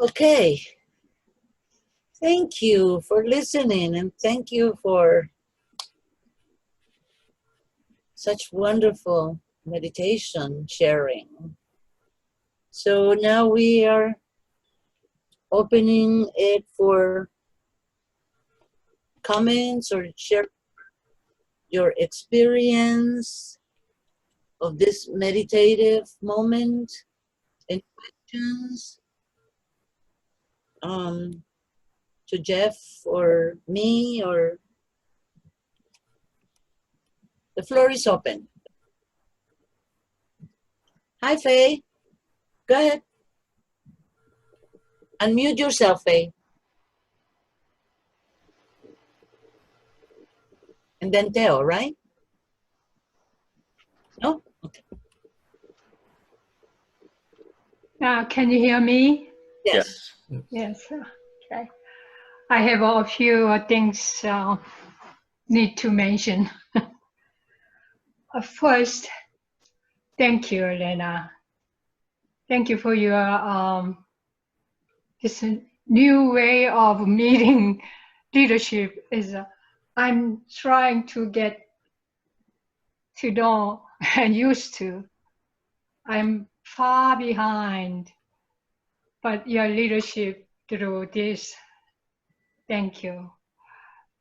Okay. Thank you for listening and thank you for such wonderful meditation sharing. So now we are opening it for comments or share your experience of this meditative moment and questions to Jeff or me, or the floor is open. Hi, Faye. Go ahead. Unmute yourself, Faye. And then Theo, right? No? Okay. Can you hear me? Yes. Yes. Okay. I have a few things need to mention. First, thank you, Elena. Thank you for your this new way of meeting leadership. I'm trying to get to know and used to. I'm far behind, but your leadership through this. Thank you.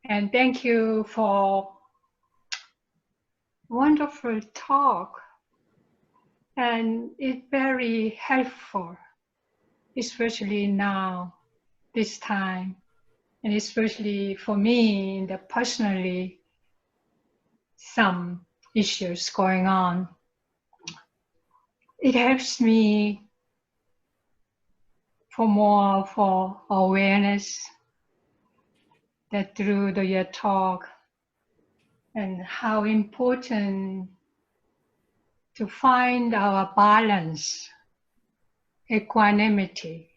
And thank you for wonderful talk. And it's very helpful, especially now, this time, and especially for me, in the personally, some issues going on. It helps me for awareness that through your talk and how important to find our balance, equanimity.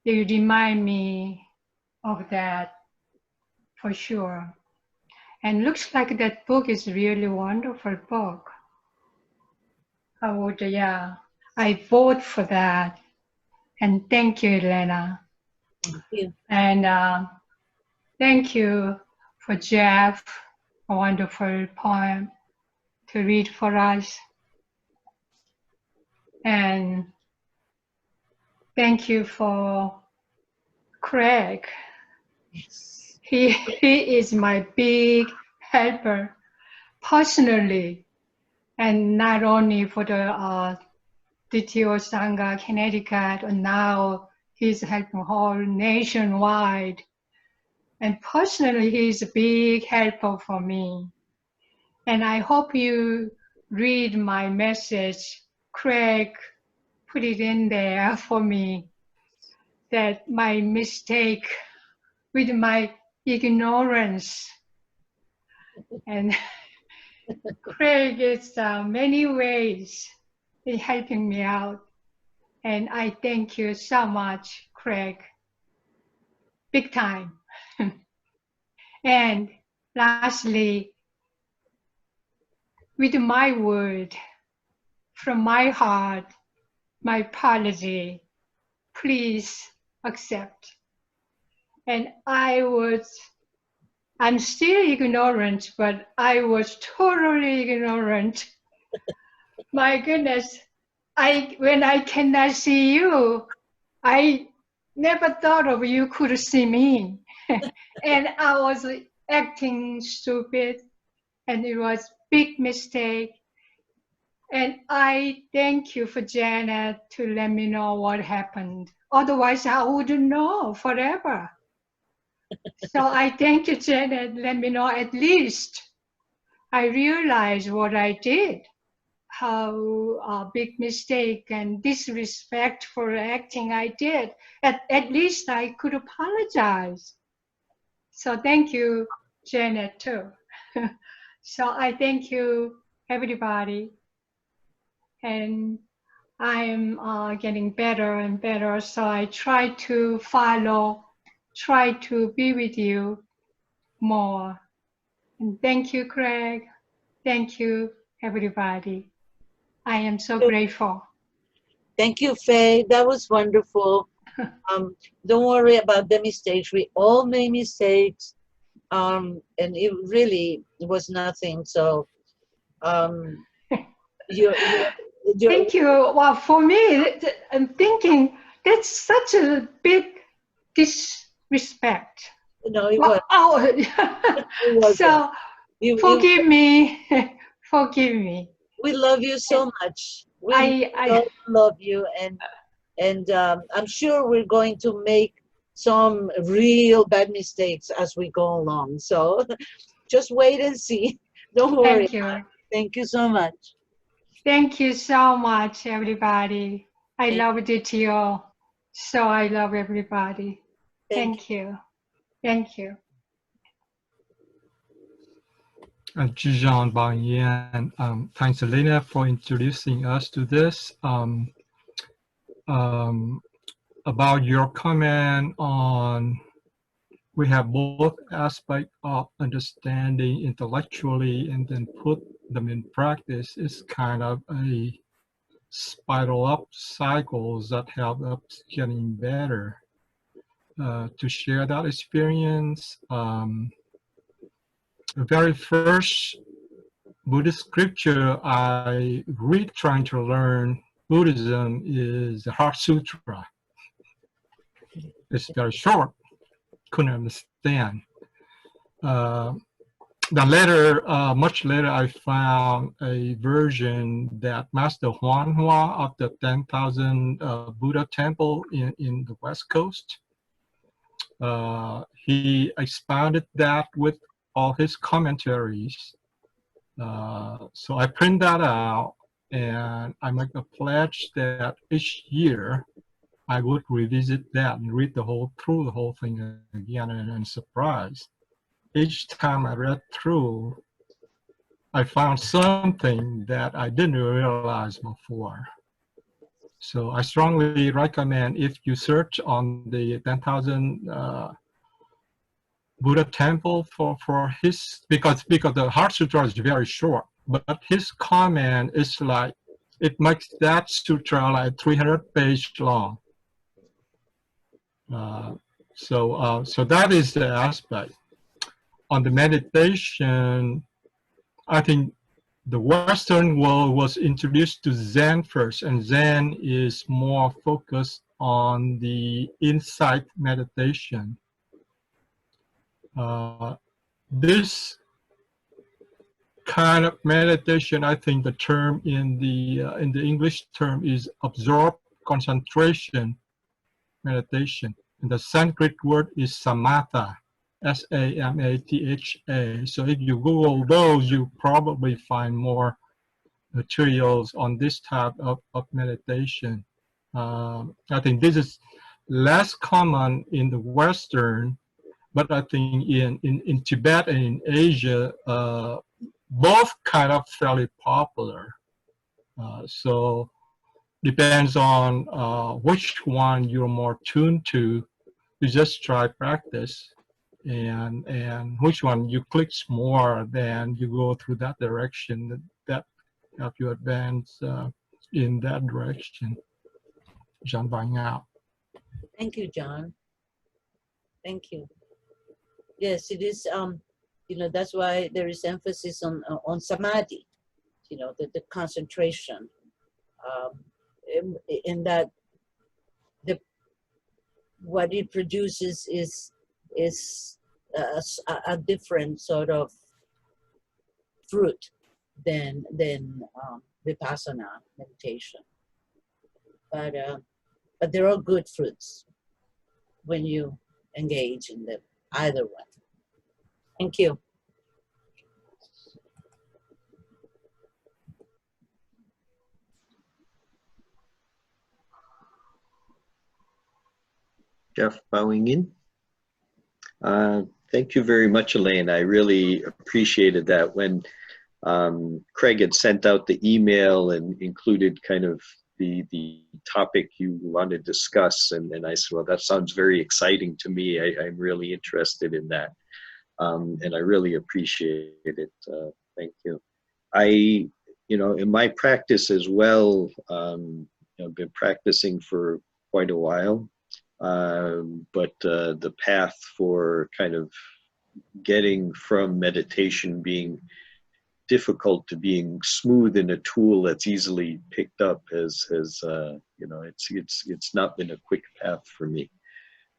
You remind me of that for sure. And looks like that book is really wonderful book. I vote for that. And thank you, Elena. Thank you. And thank you for Jeff, a wonderful poem to read for us. And thank you for Craig. Yes. He is my big helper personally, and not only for the DTO Sangha Connecticut, and now he's helping whole nationwide. And personally, he's a big helper for me. And I hope you read my message. Craig put it in there for me, that my mistake with my ignorance. And Craig is many ways in helping me out. And I thank you so much, Craig. Big time. And lastly, with my word, from my heart, my apology, please accept. And I'm still ignorant, but I was totally ignorant. My goodness, when I cannot see you, I never thought of you could see me. And I was acting stupid, and it was big mistake. And I thank you for Janet to let me know what happened. Otherwise, I wouldn't know forever. So I thank you, Janet. Let me know at least I realized what I did, how a big mistake and disrespectful acting I did. At least I could apologize. So thank you, Janet, too. So I thank you, everybody. And I'm getting better and better. So I try to try to be with you more. And thank you, Craig. Thank you, everybody. I am so grateful. Thank you, Faye. That was wonderful. Don't worry about the mistakes. We all made mistakes. And it really was nothing. So, um, you're, you're, Thank you. Well, for me, I'm thinking that's such a big disrespect. no, it was, Well, oh, it wasn't. so You, forgive me. Forgive me. we love you And so much. We I, love, love you. And I'm sure we're going to make some real bad mistakes as we go along. So just wait and see. Don't worry. thank you. Thank you so much. Thank you so much, everybody. I Thank, love DTO. So I love everybody. thank you. Thank you. Thank you. Zhijiang Bang Yan, thanks Elena for introducing us to this. Um, about your comment on we have both aspects of understanding intellectually and then put them in practice is kind of a spiral up cycles that help us getting better. To share that experience, the very first Buddhist scripture I read trying to learn Buddhism is the Heart Sutra. It's very short, couldn't understand. Uh, much later, I found a version that Master Huan Hua of the 10,000 Buddha temple in the West Coast. He expounded that with all his commentaries. So I print that out and I make a pledge that each year I would revisit that and read through the whole thing again, and surprised. Each time I read through, I found something that I didn't realize before. So I strongly recommend if you search on the 10,000 Buddha temple for his, because the Heart Sutra is very short, but his comment is like, it makes that sutra like 300 pages long. So that is the aspect. On the meditation, I think the Western world was introduced to Zen first, and Zen is more focused on the insight meditation. This kind of meditation, I think the term in the English term is absorbed concentration meditation. And the Sanskrit word is samatha, S-A-M-A-T-H-A. So if you Google those, you probably find more materials on this type of meditation. I think this is less common in the Western, but I think in Tibet and in Asia, both kind of fairly popular. So depends on which one you're more tuned to. You just try practice, and which one you clicks more, then you go through that direction. That help you advance in that direction. John Bang out. Thank you, John. Thank you. Yes, it is. That's why there is emphasis on samadhi. The concentration. In that, what it produces is a different sort of fruit than vipassana meditation. But they're all good fruits when you engage in them, either one. Thank you. Jeff bowing in. Thank you very much, Elaine. I really appreciated that when Craig had sent out the email and included kind of the topic you want to discuss. And I said, well, that sounds very exciting to me. I'm really interested in that. And I really appreciate it. Thank you. In my practice as well, I've been practicing for quite a while, but the path for kind of getting from meditation being difficult to being smooth in a tool that's easily picked up has you know, it's not been a quick path for me.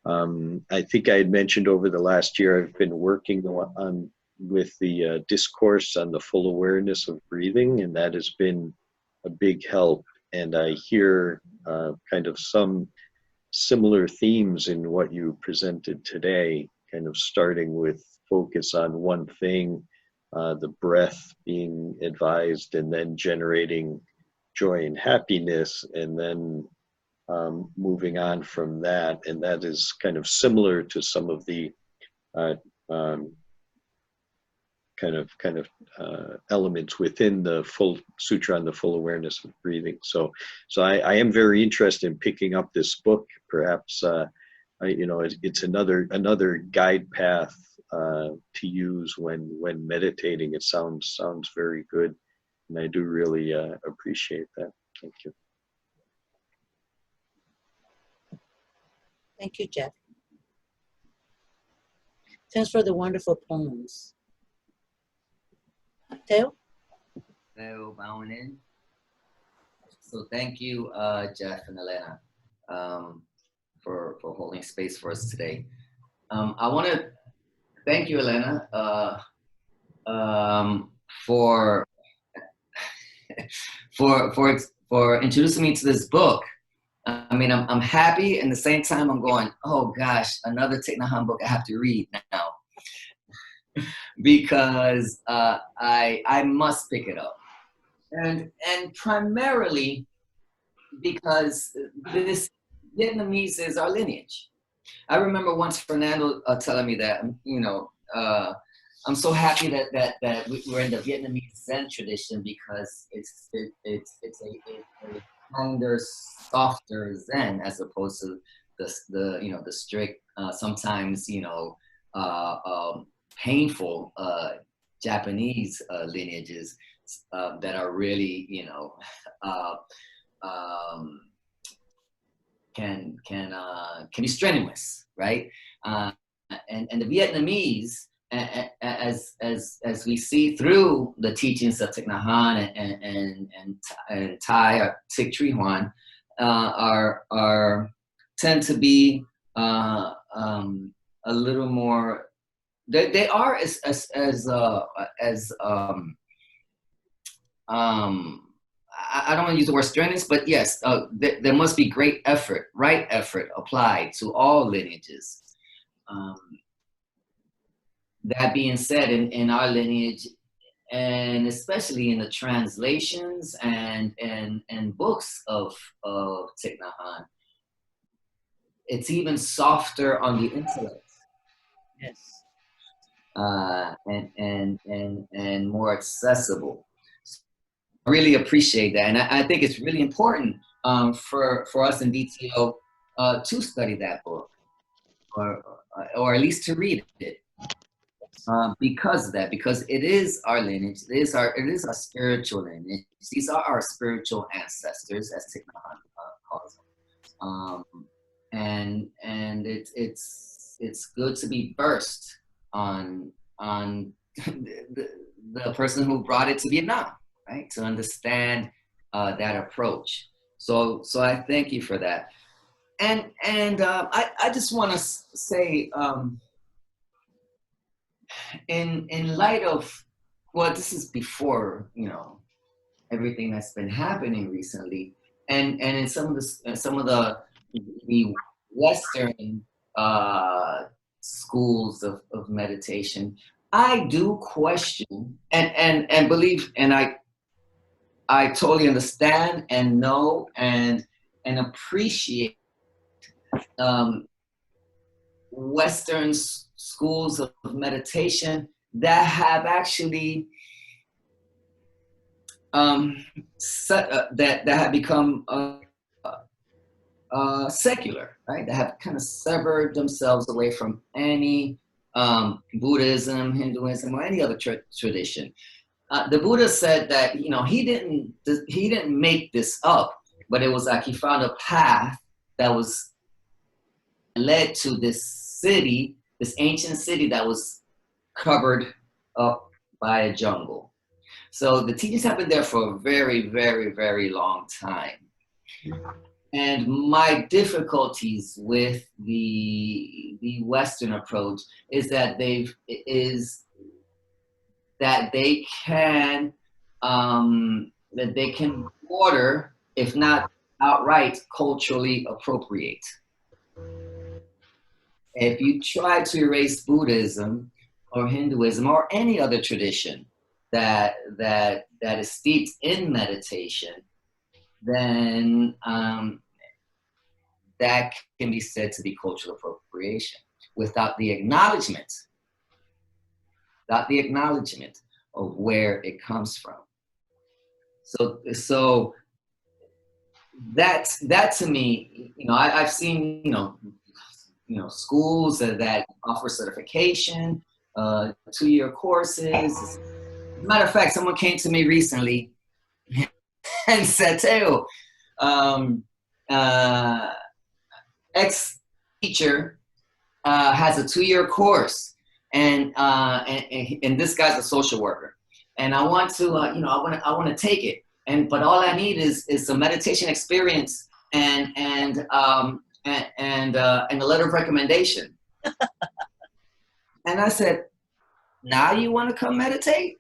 I think I had mentioned over the last year I've been working on with the discourse on the full awareness of breathing, and that has been a big help. And I hear kind of some similar themes in what you presented today, kind of starting with focus on one thing, the breath being advised, and then generating joy and happiness, and then moving on from that. And that is kind of similar to some of the kind of elements within the full sutra on the full awareness of breathing. So I am very interested in picking up this book. Perhaps you know, it's another guide path to use when meditating. It sounds very good, and I do really appreciate that. Thank you. Thank you, Jeff. Thanks for the wonderful poems. Teo? Hello, bowing in. So thank you, Jeff and Elena, for holding space for us today. I want to thank you, Elena, for introducing me to this book. I mean, I'm happy, and at the same time, I'm going, oh gosh, another Thich Nhat Hanh book I have to read now. Because I must pick it up, and primarily because this Vietnamese is our lineage. I remember once Fernando telling me that, you know, I'm so happy that we're in the Vietnamese Zen tradition, because it's a kinder, softer Zen, as opposed to the you know, the strict, sometimes, you know, painful Japanese lineages that are really, you know, can be strenuous, right? And the Vietnamese, as we see through the teachings of Thich Nhat Hanh and Thai or Thich Trì Hoan, tend to be a little more. They are I don't want to use the word strenuous, but yes, there must be great effort, right effort applied to all lineages. That being said, in our lineage, and especially in the translations and books of Thich Nhat Hanh, it's even softer on the intellect. Yes. And more accessible. I really appreciate that, and I think it's really important for us in DTO to study that book, or at least to read it, because of that, because it is our lineage, it is our spiritual lineage. These are our spiritual ancestors, as Thich Nhat Hanh calls them, and it's good to be versed on the person who brought it to Vietnam, right? To understand that approach. So I thank you for that. And I just want to say, in light of, well, this is before, you know, everything that's been happening recently, and in some of the Western schools of meditation, I do question and believe, and I totally understand and know and appreciate Western schools of meditation that have actually that have become secular, right? That have kind of severed themselves away from any Buddhism, Hinduism, or any other tradition. The Buddha said that, you know, he didn't make this up, but it was like he found a path that was led to this city, this ancient city that was covered up by a jungle. So the teachings have been there for a very, very, very long time. And my difficulties with the Western approach is that they can order, if not outright, culturally appropriate. If you try to erase Buddhism or Hinduism or any other tradition that is steeped in meditation, then that can be said to be cultural appropriation without the acknowledgement of where it comes from. So that to me, I've seen, schools that offer certification, 2-year courses. As a matter of fact, someone came to me recently and said, Teo, ex-teacher has a 2-year course, and this guy's a social worker, and I want to, I want to take it, but all I need is some meditation experience and a letter of recommendation. And I said, now you want to come meditate?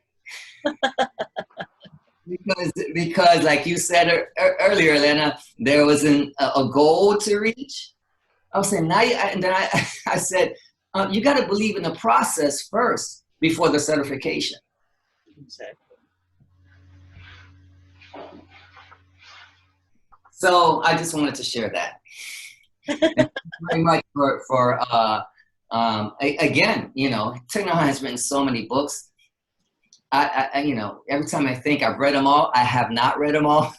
Because like you said earlier, Elena, there was a goal to reach. I was saying, and then I said, you got to believe in the process first before the certification. Exactly. So I just wanted to share that. Very much for again, Thich Nhat Hanh has written so many books. I every time I think I've read them all, I have not read them all.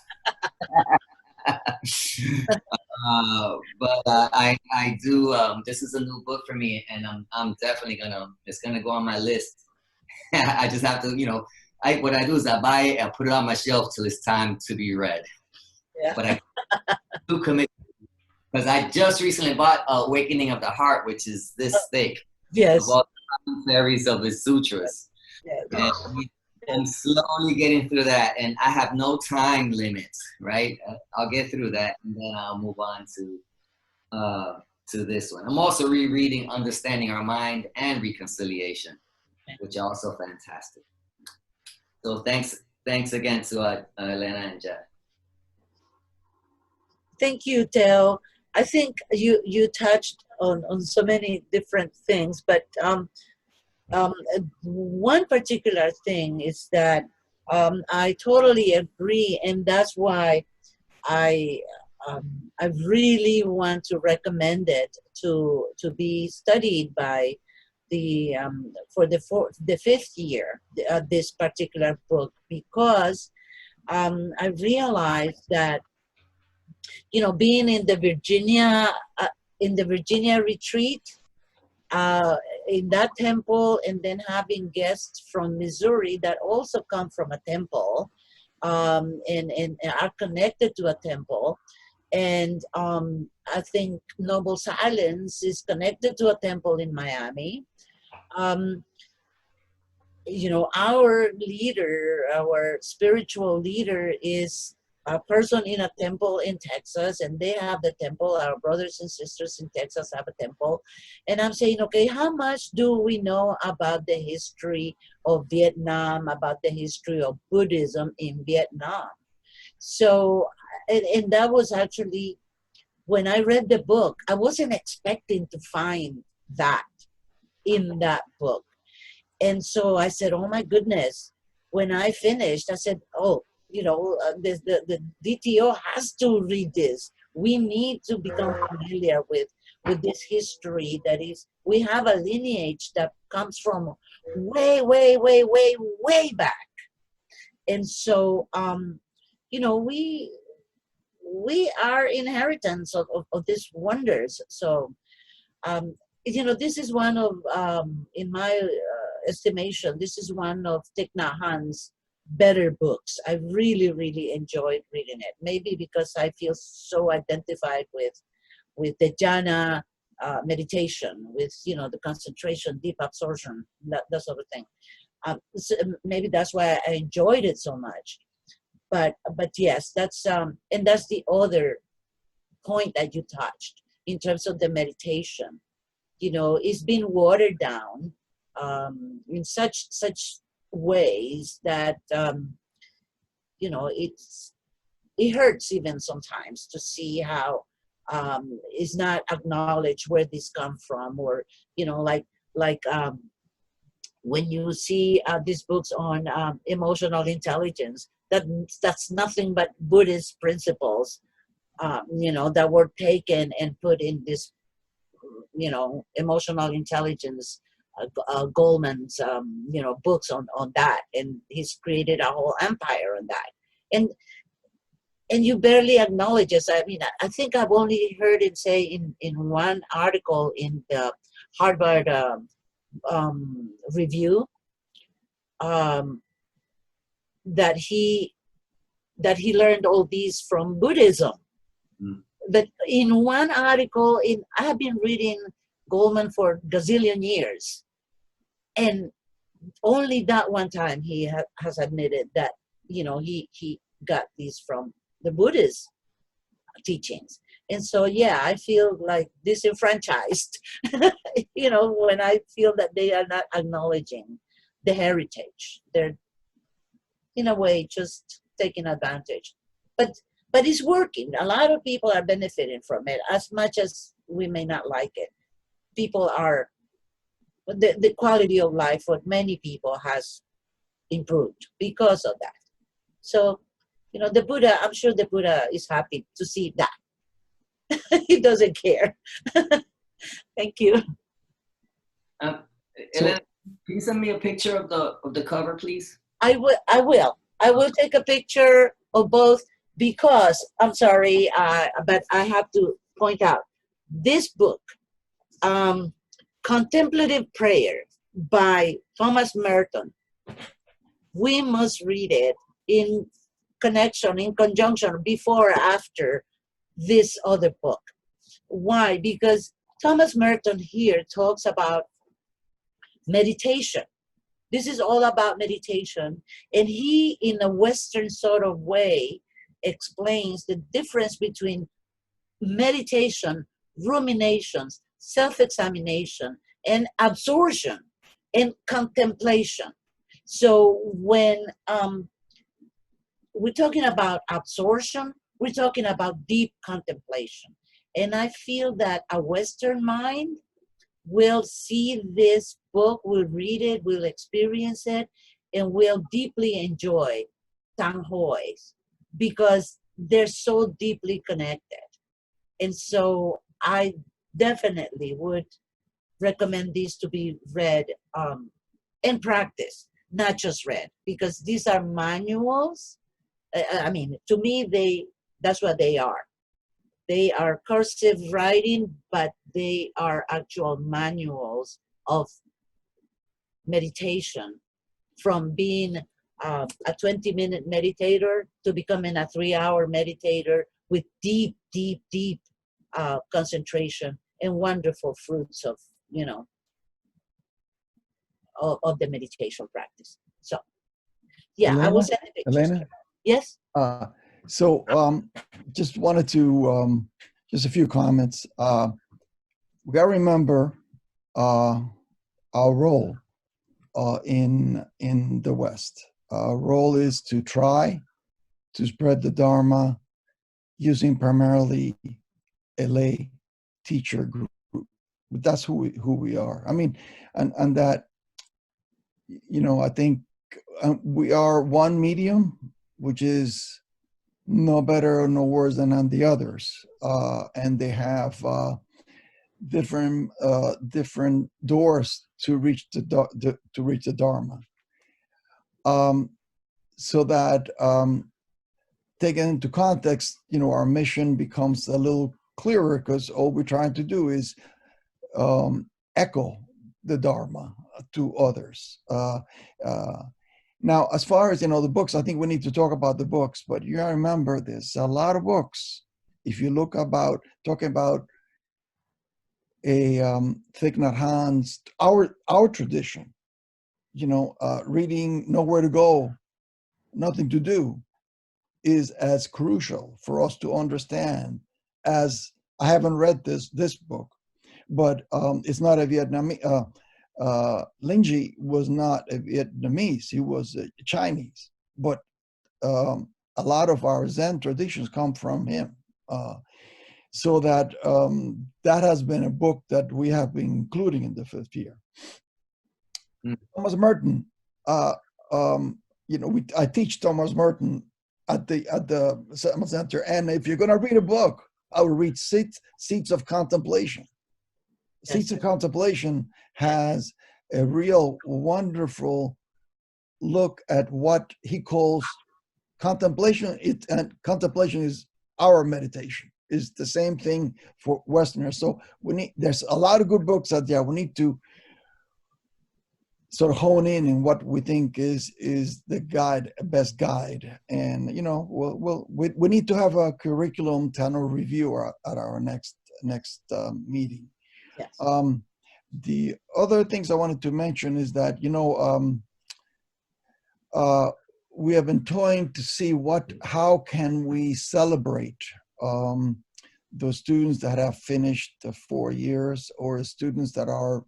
But I do. This is a new book for me, and I'm definitely it's gonna go on my list. I just have to, what I do is I buy it and put it on my shelf till it's time to be read. Yeah. But I do commit, because I just recently bought Awakening of the Heart, which is this thick. Yes. Of all the commentaries of the sutras. Yes. And I'm slowly getting through that, and I have no time limit, right? I'll get through that, and then I'll move on to this one. I'm also rereading Understanding Our Mind and Reconciliation, which are also fantastic. So thanks again to Elena and Jack. Thank you, Teo. I think you touched on so many different things, but one particular thing is that I totally agree, and that's why I really want to recommend it to be studied by for the 5th year, this particular book, because I realized that being in the Virginia retreat, in that temple, and then having guests from Missouri that also come from a temple, and are connected to a temple. And I think Noble Silence is connected to a temple in Miami. Our leader, our spiritual leader, is a person in a temple in Texas, and they have the temple. Our brothers and sisters in Texas have a temple. And I'm saying, okay, how much do we know about the history of Vietnam, about the history of Buddhism in Vietnam? So, and that was actually, when I read the book, I wasn't expecting to find that in that book. And so I said, oh my goodness. When I finished, I said, oh, the DTO has to read this. We need to become familiar with this history that is, we have a lineage that comes from way, way, way, way, way back. And so, we are inheritance of these wonders. So, this is one of, in my estimation, this is one of Thich Nhat Hanh's better books. I really, really enjoyed reading it. Maybe because I feel so identified with the jhana meditation, with the concentration, deep absorption, that sort of thing. So maybe that's why I enjoyed it so much. But yes, that's and that's the other point that you touched in terms of the meditation. It's been watered down in such ways that it hurts even sometimes to see how it's not acknowledged where this come from, or like when you see these books on emotional intelligence, that's nothing but Buddhist principles, that were taken and put in this, emotional intelligence, Goldman's, books on that, and he's created a whole empire on that, and you barely acknowledge it. I mean, I think I've only heard him say in one article in the Harvard review, um, that he learned all these from Buddhism. But in one article, I have been reading Goldman for gazillion years, and only that one time he has admitted that he got these from the Buddhist teachings. And so yeah, I feel like disenfranchised when I feel that they are not acknowledging the heritage. They're in a way just taking advantage, but it's working. A lot of people are benefiting from it, as much as we may not like it. People are, the quality of life for many people has improved because of that. So the Buddha, I'm sure the Buddha is happy to see that. He doesn't care. Thank you. Elena, can you send me a picture of the cover, please? I will take a picture of both, because I'm sorry, but I have to point out this book, Contemplative Prayer by Thomas Merton. We must read it in conjunction, before or after this other book. Why? Because Thomas Merton here talks about meditation. This is all about meditation, and he, in a Western sort of way, explains the difference between meditation, ruminations, self-examination, and absorption and contemplation. So when we're talking about absorption, we're talking about deep contemplation. And I feel that a Western mind will see this book, will read it, will experience it, and will deeply enjoy Tang Hoi's, because they're so deeply connected. And so I definitely would recommend these to be read and practiced, not just read, because these are manuals. I mean, to me, that's what they are. They are cursive writing, but they are actual manuals of meditation, from being a 20-minute meditator to becoming a 3-hour meditator with deep, deep, deep concentration and wonderful fruits of the meditation practice. So yeah, Elena, I will send the pictures. Elena? Yes? So just wanted to, just a few comments. We got to remember our role in the West. Our role is to try to spread the Dharma using primarily a lay teacher group. That's who we are. I mean, and that, I think we are one medium, which is no better or no worse than on the others, and they have different doors to reach the Dharma. So that taken into context, our mission becomes a little clearer, because all we're trying to do is echo the Dharma to others. Now, as far as, the books, I think we need to talk about the books, but you gotta remember there's a lot of books. If you look talking about a Thich Nhat Hanh's, our tradition, reading Nowhere to Go, Nothing to Do is as crucial for us to understand as, I haven't read this book, but it's not a Vietnamese. Linji was not a Vietnamese; he was a Chinese. But a lot of our Zen traditions come from him. So that that has been a book that we have been including in the fifth year. Thomas Merton, I teach Thomas Merton at the center, and if you're going to read a book, I would read Seats of Contemplation. Yes. Seats of Contemplation has a real wonderful look at what he calls contemplation. And contemplation is our meditation. Is the same thing for Westerners. So there's a lot of good books out there. We need to sort of hone in what we think is the best guide. And we need to have a curriculum tenor review at our next meeting. Yes. The other things I wanted to mention is that we have been toying to see how can we celebrate those students that have finished the 4 years, or students that are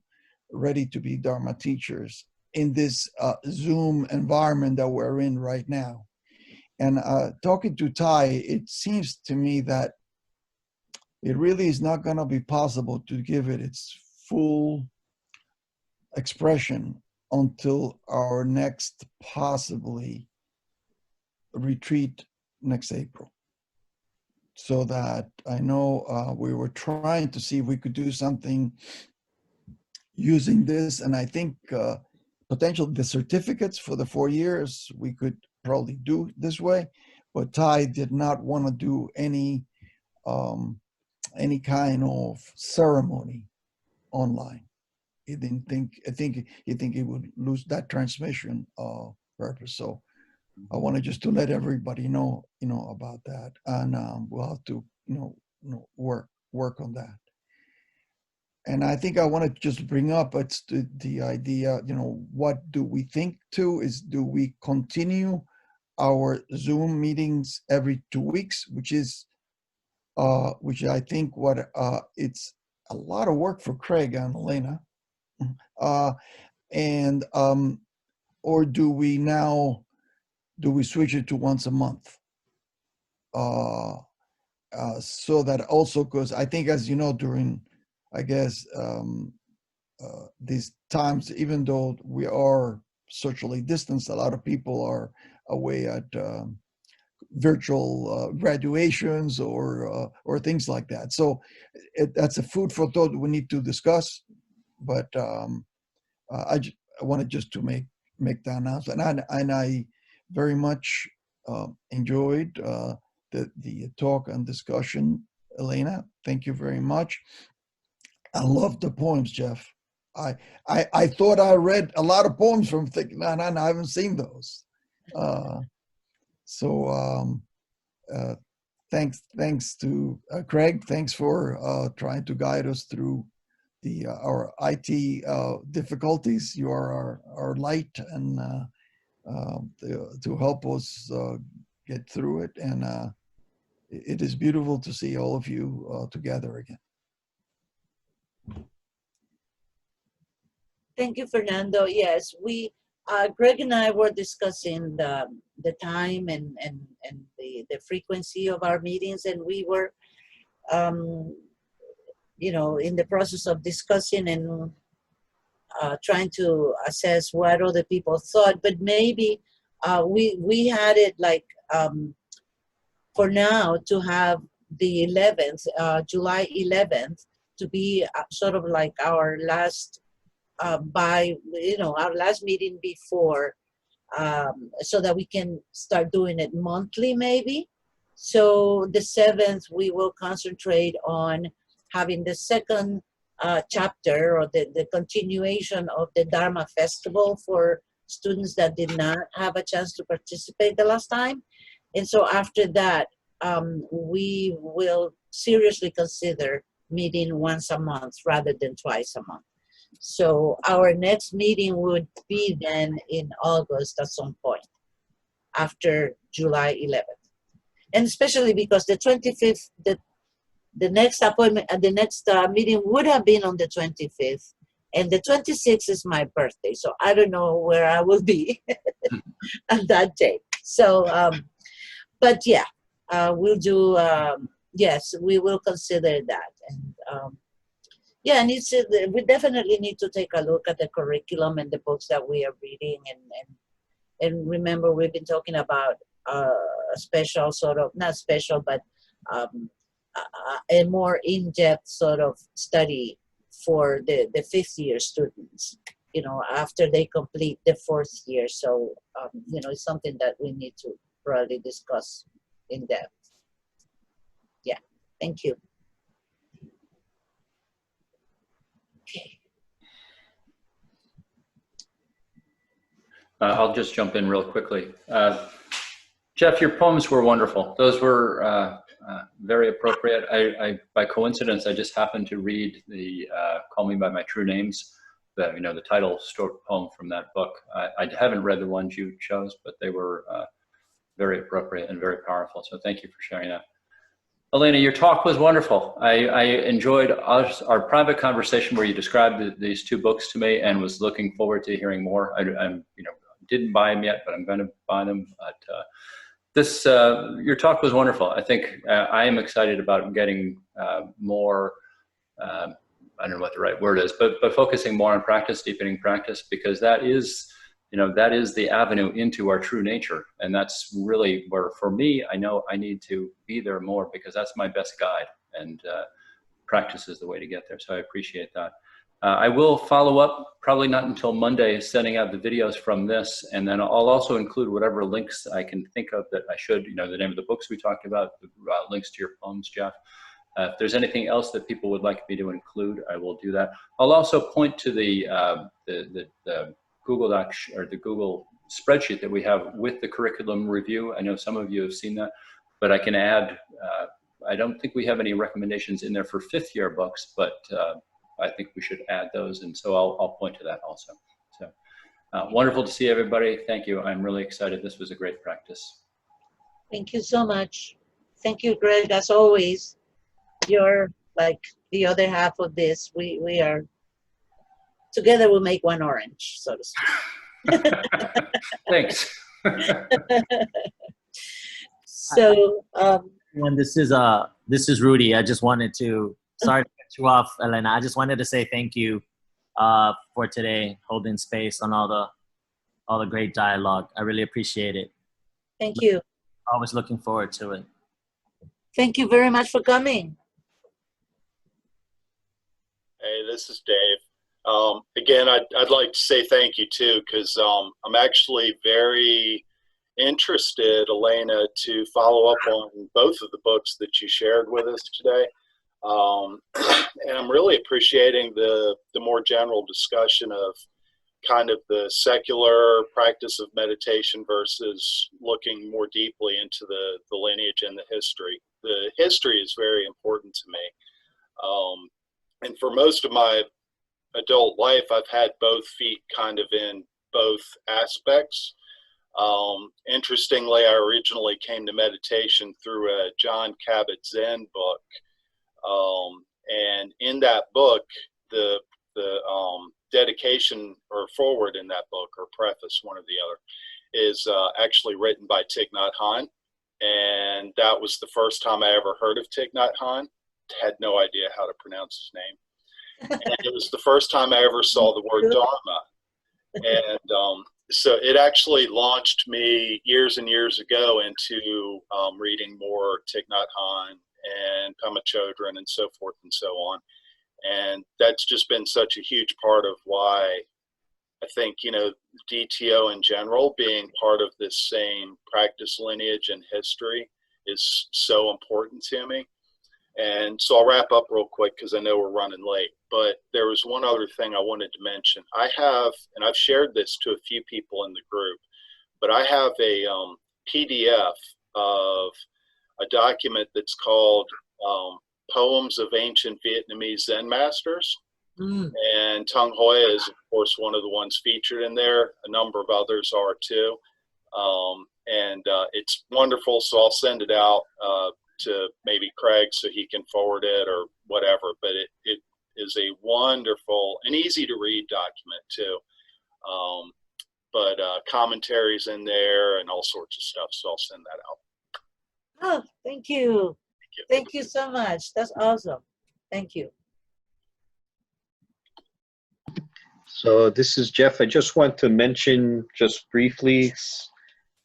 ready to be Dharma teachers in this Zoom environment that we're in right now. And talking to Ty, it seems to me that it really is not going to be possible to give it its full expression until our next possibly retreat next April. So that I know we were trying to see if we could do something using this, and I think potentially the certificates for the 4 years we could probably do this way, but Ty did not want to do any kind of ceremony online. He didn't think. I think he would lose that transmission purpose. So I wanted just to let everybody know, about that, and we'll have to, work on that. And I think I want to just bring up it's the idea, what do we think too is, do we continue our Zoom meetings every 2 weeks, which I think it's a lot of work for Craig and Elena, and or do we switch it to once a month? So that also, because I think, as you know, during, I guess, these times, even though we are socially distanced, a lot of people are away at virtual graduations or things like that. So that's a food for thought we need to discuss. But I wanted just to make the announcement, and I very much enjoyed the talk and discussion. Elena, thank you very much. I love the poems, Jeff. I thought I read a lot of poems from Thich Nhat Hanh. I haven't seen those. Thanks to Craig. Thanks for trying to guide us through our IT difficulties. You are our light, and to help us get through it. And it is beautiful to see all of you together again. Thank you, Fernando. Yes, Greg and I were discussing the time and the frequency of our meetings, and we were, in the process of discussing and trying to assess what other people thought. But maybe we had it like, for now, to have the 11th, July 11th, to be sort of like our last our last meeting before, so that we can start doing it monthly maybe. So the 7th, we will concentrate on having the second chapter, or the continuation of the Dharma Festival for students that did not have a chance to participate the last time. And so after that, we will seriously consider meeting once a month rather than twice a month. So our next meeting would be then in August at some point after July 11th. And especially because the 25th, the next appointment, the next meeting would have been on the 25th. And the 26th is my birthday. So I don't know where I will be on that day. So, but yeah, we'll do, yes, we will consider that. And yeah, and we definitely need to take a look at the curriculum and the books that we are reading. And remember, we've been talking about a special sort of, not special, but a more in-depth sort of study for the 5th year students, you know, after they complete the 4th year. So, you know, it's something that we need to probably discuss in depth. Yeah, thank you. Okay. I'll just jump in real quickly. Jeff, your poems were wonderful. Those were very appropriate. By coincidence, I just happened to read the Call Me by My True Names, the title short poem from that book. I haven't read the ones you chose, but they were very appropriate and very powerful. So thank you for sharing that. Elena, your talk was wonderful. I enjoyed our private conversation where you described these 2 books to me, and was looking forward to hearing more. I'm didn't buy them yet, but I'm going to buy them. But your talk was wonderful. I think I am excited about getting more. I don't know what the right word is, but focusing more on practice, deepening practice, because that is the avenue into our true nature. And that's really where, for me, I know I need to be there more, because that's my best guide, and practice is the way to get there. So I appreciate that. I will follow up, probably not until Monday, sending out the videos from this, and then I'll also include whatever links I can think of that I should, the name of the books we talked about, the links to your poems, Jeff. If there's anything else that people would like me to include, I will do that. I'll also point to the Google Docs, or the Google spreadsheet that we have with the curriculum review. I know some of you have seen that, but I can add, I don't think we have any recommendations in there for 5th year books, but I think we should add those. And so I'll point to that also. So wonderful to see everybody. Thank you. I'm really excited. This was a great practice. Thank you so much. Thank you, Greg, as always. You're like the other half of this. We are together, we'll make one orange, so to speak. Thanks. So and this is Rudy. I just wanted to, sorry to cut you off, Elena. I just wanted to say thank you for today, holding space on all the great dialogue. I really appreciate it. thank you. Always looking forward to it. Thank you very much for coming. Hey, this is Dave. Again, I'd like to say thank you too, because I'm actually very interested, Elena, to follow up on both of the books that you shared with us today. And I'm really appreciating the more general discussion of kind of the secular practice of meditation versus looking more deeply into the lineage and the history. The history is very important to me. And for most of my adult life, I've had both feet kind of in both aspects. Interestingly, I originally came to meditation through a John Kabat-Zinn book. And in that book, the dedication or foreword in that book, or preface, one or the other, is actually written by Thich Nhat Hanh. And that was the first time I ever heard of Thich Nhat Hanh. Had no idea how to pronounce his name. And it was the first time I ever saw the word Dharma. And so it actually launched me years and years ago into reading more Thich Nhat Hanh and Pema Chodron and so forth and so on. And that's just been such a huge part of why I think, DTO in general, being part of this same practice lineage and history, is so important to me. And so I'll wrap up real quick because I know we're running late. But there was one other thing I wanted to mention. I have, and I've shared this to a few people in the group, but I have a PDF of a document that's called Poems of Ancient Vietnamese Zen Masters. And Tung Hoya is, of course, one of the ones featured in there. A number of others are too. It's wonderful, so I'll send it out to maybe Craig so he can forward it or whatever. But it is a wonderful and easy to read document too. But commentaries in there and all sorts of stuff, so I'll send that out. Oh, thank you. Thank you so much. That's awesome. Thank you. So this is Jeff. I just want to mention just briefly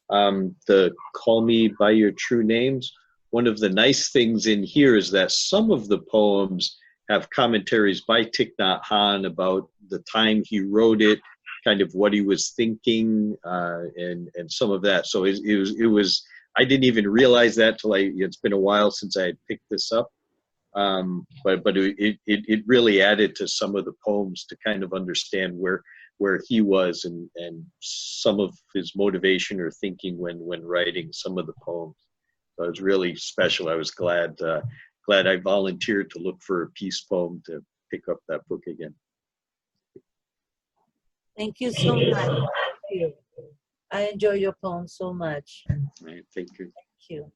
the Call Me By Your True Names. One of the nice things in here is that some of the poems have commentaries by Thich Nhat Hanh about the time he wrote it, kind of what he was thinking, and some of that. So it was I didn't even realize that till it's been a while since I had picked this up. But it really added to some of the poems to kind of understand where he was and some of his motivation or thinking when writing some of the poems. So it was really special. I was glad I volunteered to look for a peace poem to pick up that book again. Thank you so much. Thank you. I enjoy your poem so much. Right, thank you. Thank you.